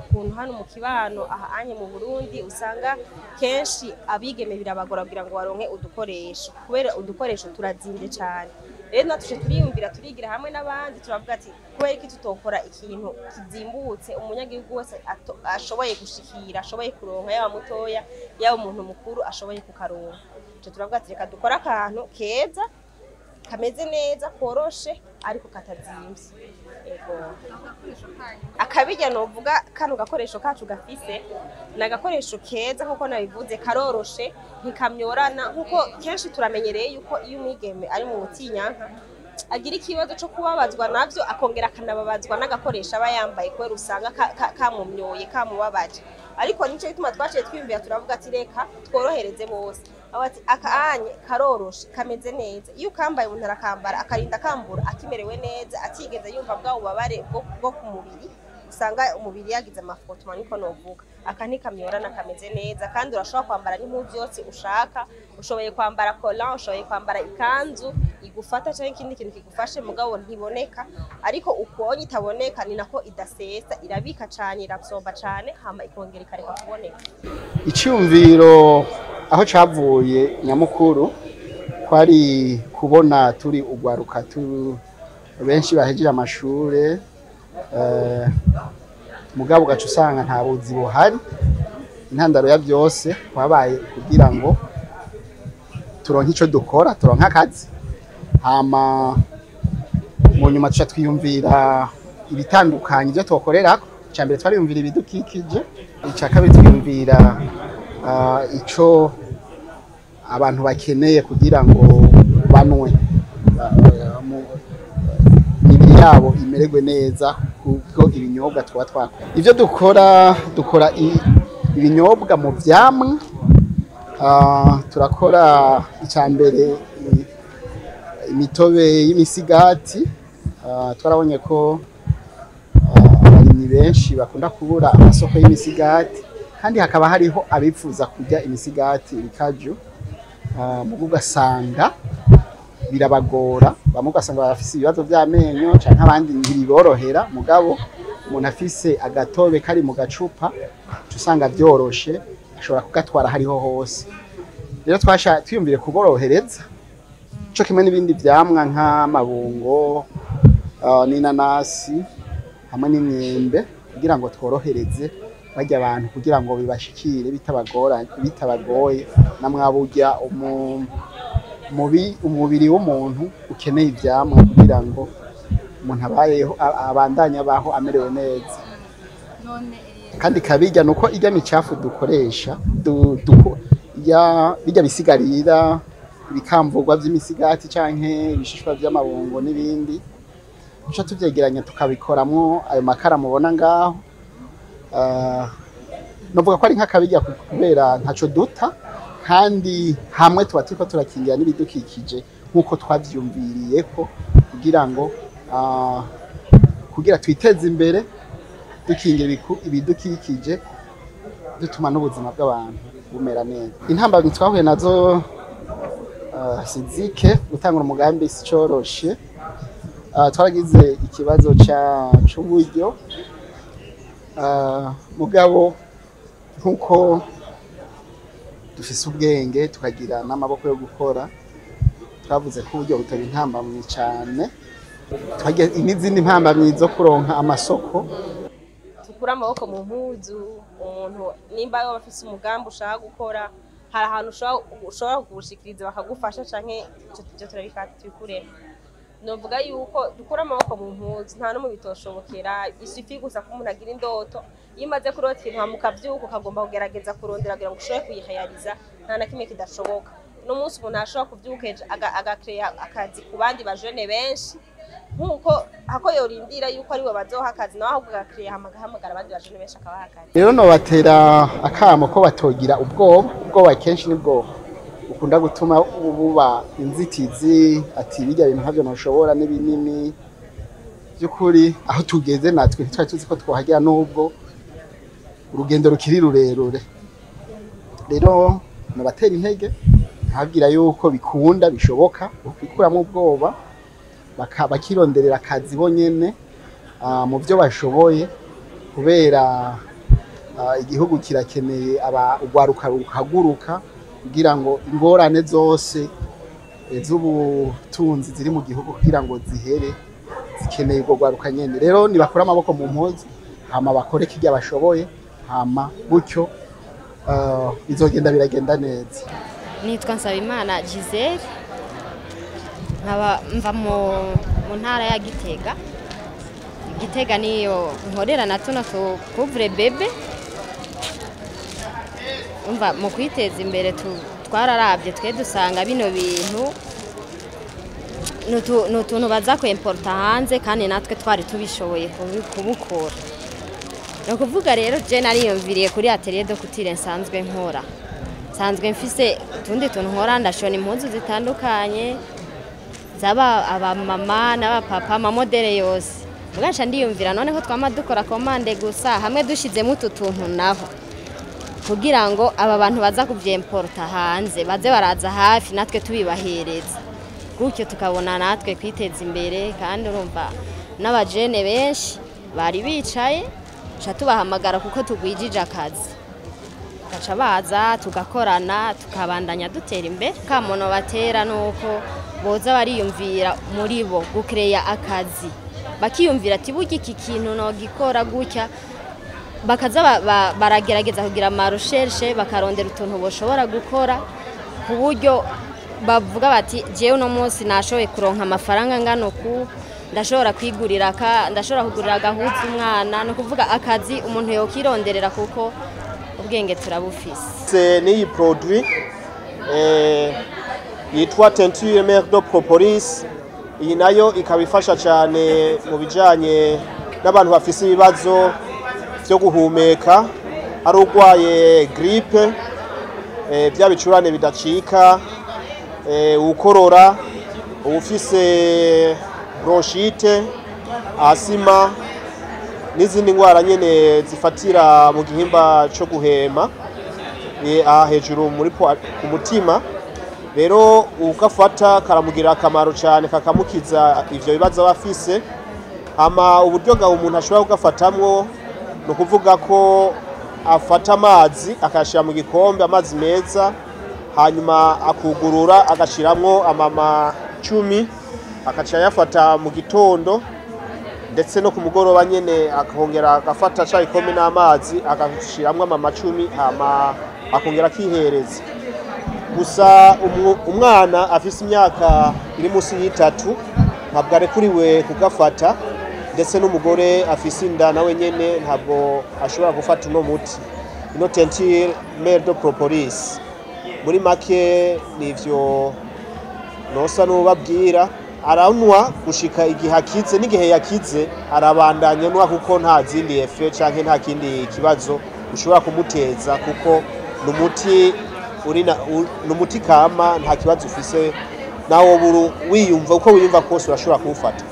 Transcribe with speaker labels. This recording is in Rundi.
Speaker 1: ukuntu hano mu kibano ahanye mu Burundi usanga kenshi abigeme birabagora kugira ngo baronke udukoresho kubera udukoresho turazimvye cyane. Rero natuje turiyumvira turigira hamwe n'abandi turavuga ati kubera iki tutokora ikintu kizimbutse umunyagihugu wese ashoboye gushikira ashoboye kuronka yaba mutoya yaba umuntu mukuru ashoboye kukaronka. Turavuga ati reka dukora akantu keza kameze neza koroshe ariko katazimvye. Akabijya novuga kano gakoresho kacu gafise na gakoresho keza nkuko nabivuze karoroshe ntikamyorana nkuko kenshi turamenyereye yuko iyo umwigeme ari mu Ubutinyanka agira ikibazo cyo kubabazwa navyo akongera akanababazwa n'agakoresha aba yambaye kubera usanga kamumyoye kamubabaje. Ariko nico gituma twaciye twimbira turavuga ati reka tworohereze bose abati akaanye karoroshe kameze neza iyo kambaye umuntu arakambara akarinda kambura akimerewe neza atigeze yumva bwa ubabare bwo ku mubiri usanga umubiri yagize amafoto maniko novuga akani kamyorana kameze neza kandi urashobora kwambara n'impuzu yose ushaka ushoboye kwambara collant ushoboye kwambara ikanzu igufata cyangwa ikindi kintu kigufashe mugabo ntiboneka ariko ukonye itaboneka ni nako idasesa irabika cyane irabsomba cyane hama ikongera ikareka kuboneka.
Speaker 2: Icyumviro aho cavuye nyamukuru kwari kubona turi ugwaruka benshi bahejeje amashure mugabo gacu usanga nta buzi buhari intandaro ya byose kwabaye kugira ngo turonke ico dukora turonka akazi hama mu nyuma tuca twiyumvira ibitandukanye byo twokorerako cyambere twariyumvira ibidukikije ica kabiri twiyumvira ico abantu bakeneye kugira ngo banwe imibiri yabo imererwe neza kuko ibinyobwa twakora ivyo dukora ibinyobwa mu vyamwa turakora icambere imitobe y'imisigati twarabonye ko abarimyi benshi bakunda kubura amasoko y'imisigati kandi hakaba hariho abipfuza kujya imisigati ikaju mugasanga birabagora bamugasanga bafise ibibazo by'amenyo canke abandi ntibiborohera mugabo umuntu afise agatobe kari mu gacupa usanga byoroshe ashobora kugatwara hariho hose. Rero twiyumvire kuborohereza cyo kimwe n'ibindi vyamwa nk'amabungo n'inanasi hamwe n'imyembe kugira ngo tworohereze bajya abantu kugira ngo bibashikire bitabagoye namwaburya umubiri w'umuntu ukeneye ivyamwa kugira ngo umuntu abayeho abandanya baho amerewe neza. Kandi kabijya nuko ijya micafu dukoresha bijya bisigarira ibikamvurwa by'imisigati canke ibishishwa by'amabungo n'ibindi cyo tuvyegeranya tukabikoramwo ayo makara mubona ngaho novuga ko ari nk'akabijya kubera ntaco duta kandi hamwe tuba turiko turakingira n'ibidukikije nkuko twavyumviriye ko kugira twiteze imbere dukingira ibidukikije dutuma n'ubuzima bw'abantu bumera neza. Intambamyi twahuye nazo sizike gutangura umugambi sicoroshe twaragize ikibazo c'uburyo mugabo nkuko dufise ubwenge tukagira n'amaboko yo gukora twavuze ko uburyo butari intambamyi cyane twagiye n'izindi ntambamyi zo kuronka amasoko
Speaker 1: tukura amaboko mu mpuzu umuntu nimba yo bafise umugambi ushaka gukora hari ahantu ushobora kugushikiriza bakagufasha canke icyo turabikora tubikure. Novuga yuko dukura amaboko mu mpuzu nta no mu bitoshobokera isufi gusa ko umuntu agira indoto yimaze kurota ikintu hamukavyuka ukagomba kugerageza kurondera kugira ngo ushobore kuyihayariza nta na kimwe kidashoboka. No munsi umuntu ashobora kuvyukeje agakreya akazi ku bandi bajene benshi nkuko hako yorindira yuko ari bo bazoha akazi naho ahubwo agakreya hamagara abandi bajene benshi akabaha akazi.
Speaker 2: Rero no batera akamo ko batogira ubwoba kenshi nibwo ukunda gutuma buba inzitizi ati bijya ibintu havyo ntushobora n'ibinini by'ukuri aho tugeze natwe ntitwari tuzi ko twahagera n'ubwo urugendo rukiri rurerure. Rero no batera intege ntabwira yuko bikunda bishoboka ukikuramo ubwoba bakironderera akazi bonyene mu byo bashoboye kubera igihugu kirakeneye urwaruka rukaguruka kugira ngo ingorane zose z'ubutunzi ziri mu gihugu kugira ngo zihere zikeneye urwo rwaruka nyene. Rero nibakora amaboko mu mpuzu hama bakore kirya bashoboye hama gutyo bizogenda biragenda neza.
Speaker 3: Nitwa Nsabimana Giselle, nkaba mva mu ntara ya Gitega. Gitega niyo nkorera na tuno couvre bebe. Umva mu kwiteza imbere twararavye twe dusanga bino bintu n'utuntu baza ko importa hanze kandi natwe twari tubishoboye kubukora. No kuvuga rero je nariyumviriye kuri atelier de couture nsanzwe nkora. Sanzwe mfise tundi tuntu nkora, ndashona impuzu zitandukanye zaba aba mama n'aba papa amamodele yose. Mugaca ndiyumvira none ko twama dukora commande gusa hamwe dushizemo utuntu naho kugira ngo aba bantu baza kuvyimporta hanze baze baraza hafi natwe tubibahereza, gutyo tukabona natwe kwiteza imbere. Kandi urumva n'abajene benshi bari bicaye cha tubahamagara kuko tugwijije akazi, gaca baza tugakorana tukabandanya dutera imbere. Kamono batera nuko boza bariyumvira muri bo gucreya akazi, bakiyumvira ati burya iki kintu no gikora gutya, bakaza baragerageza kugira ama recherche bakarondera utuntu boshobora gukora ku buryo bavuga bati jewe no munsi nashoboye kuronka amafaranga ngano ku ndashobora kwigurira ndashobora kugurira agahuza umwana. No kuvuga akazi umuntu yokironderera kuko ubwenge turabufise.
Speaker 4: Ni produit yitwa teinture mère de propolis. Iyi nayo ikabifasha cyane mu bijanye n'abantu bafise ibibazo byo guhumeka, ari urwaye grippe, bya bicurane bidacika, ukorora, ufise bronchite, asima n'izindi ngwara nyene zifatira mu gihimba cyo guhema hejuru muri ku mutima. Rero ugafata karamugira akamaro cyane kakamukiza ivyo bibazo bafise. Ama uburyo bwa umuntu ashobora kugafatamwo no kuvuga ko afata amazi akashira mu gikombe, amazi meza, hanyuma akugurura agashiramwo amama 10 akaca yafata mu gitondo ndetse no ku mugoroba nyene akongera agafata cha ikombe n'amazi agashiramwo amama 10 hama akongera kihereza. Gusa umwana afise imyaka iri musi y'itatu ntabwo arekuriwe kugafata, ndetse n'umugore afise inda nawe nyene ntabwo ashobora gufata uno muti, ino teinture mère de propolis. Muri make nivyo nosa n'ubabwira, aranwa gushika igihe akize, n'igihe yakize arabandanya nwa kuko nta zindi effet canke nta kindi kibazo ushobora kumuteza, kuko n'umuti n'umuti kama nta kibazo ufise nawo buru wiyumva uko wiyumva kose urashobora kuwufata.